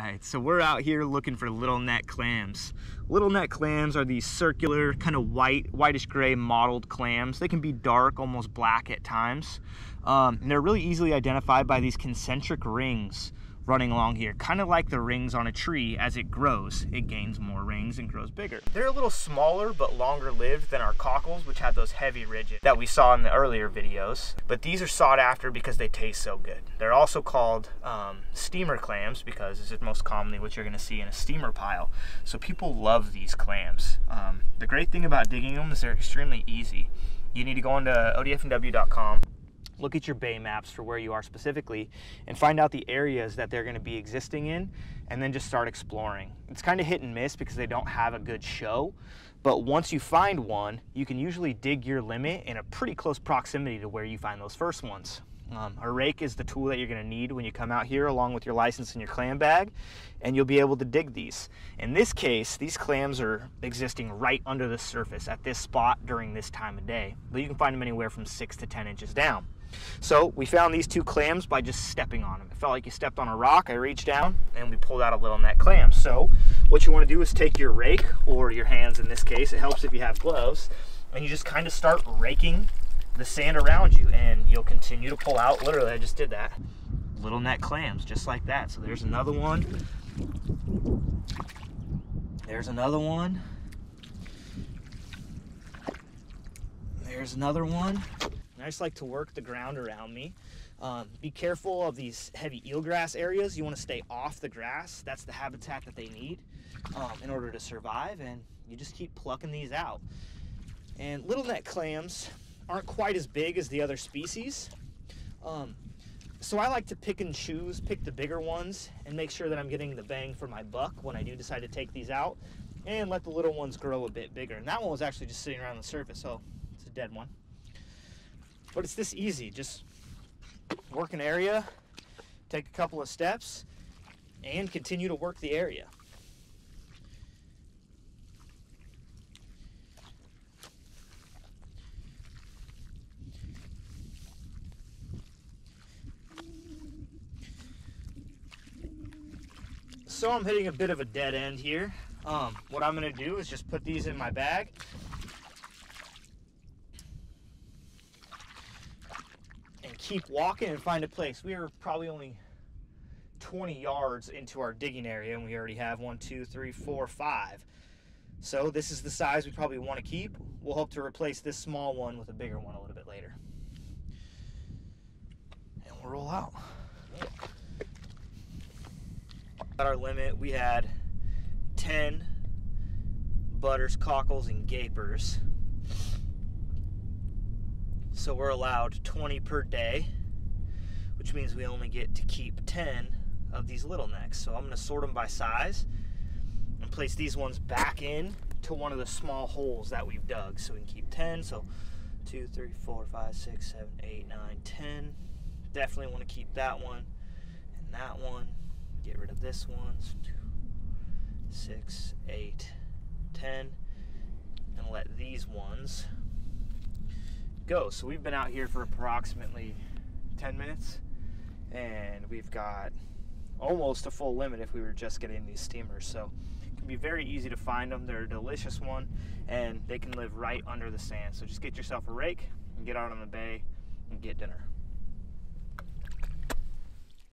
Alright, so we're out here looking for littleneck clams. Littleneck clams are these circular, kind of whitish gray mottled clams. They can be dark, almost black at times. And they're really easily identified by these concentric rings running along here, kind of like the rings on a tree. As it grows, it gains more rings and grows bigger. They're a little smaller but longer lived than our cockles, which have those heavy ridges that we saw in the earlier videos. But these are sought after because they taste so good. They're also called steamer clams because this is most commonly what you're going to see in a steamer pile. So people love these clams. The great thing about digging them is they're extremely easy. You need to go onto ODFW.com. Look at your bay maps for where you are specifically and find out the areas that they're going to be existing in, and then just start exploring. It's kind of hit and miss because they don't have a good show, but once you find one, you can usually dig your limit in a pretty close proximity to where you find those first ones. A rake is the tool that you're going to need when you come out here, along with your license and your clam bag, and you'll be able to dig these. In this case, these clams are existing right under the surface at this spot during this time of day, but you can find them anywhere from 6 to 10 inches down. So we found these two clams by just stepping on them. It felt like you stepped on a rock. I reached down and we pulled out a littleneck clam. So what you want to do is take your rake, or your hands in this case, it helps if you have gloves, and you just kind of start raking the sand around you, and you'll continue to pull out. Literally, I just did that. Littleneck clams, just like that. So there's another one. There's another one. There's another one. I just like to work the ground around me. Be careful of these heavy eelgrass areas. You want to stay off the grass. That's the habitat that they need in order to survive, and you just keep plucking these out. And littleneck clams aren't quite as big as the other species. So I like to pick and choose, pick the bigger ones, and make sure that I'm getting the bang for my buck when I do decide to take these out, and let the little ones grow a bit bigger. And that one was actually just sitting around the surface, so it's a dead one. But it's this easy. Just work an area, take a couple of steps, and continue to work the area. So I'm hitting a bit of a dead end here. What I'm going to do is just put these in my bag. Keep walking and find a place. We are probably only 20 yards into our digging area, and we already have 1, 2, 3, 4, 5. So this is the size we probably want to keep. We'll hope to replace this small one with a bigger one a little bit later. And we'll roll out. At our limit, we had 10 butters, cockles, and gapers. So we're allowed 20 per day, which means we only get to keep 10 of these littlenecks. So I'm going to sort them by size and place these ones back in to one of the small holes that we've dug. So we can keep 10. So 2, 3, 4, 5, 6, 7, 8, 9, 10. Definitely want to keep that one and that one. Get rid of this one. 2, 6, 8, 10. And let these ones go. So we've been out here for approximately 10 minutes, and we've got almost a full limit if we were just getting these steamers. So it can be very easy to find them. They're a delicious one, and they can live right under the sand. So just get yourself a rake and get out on the bay and get dinner.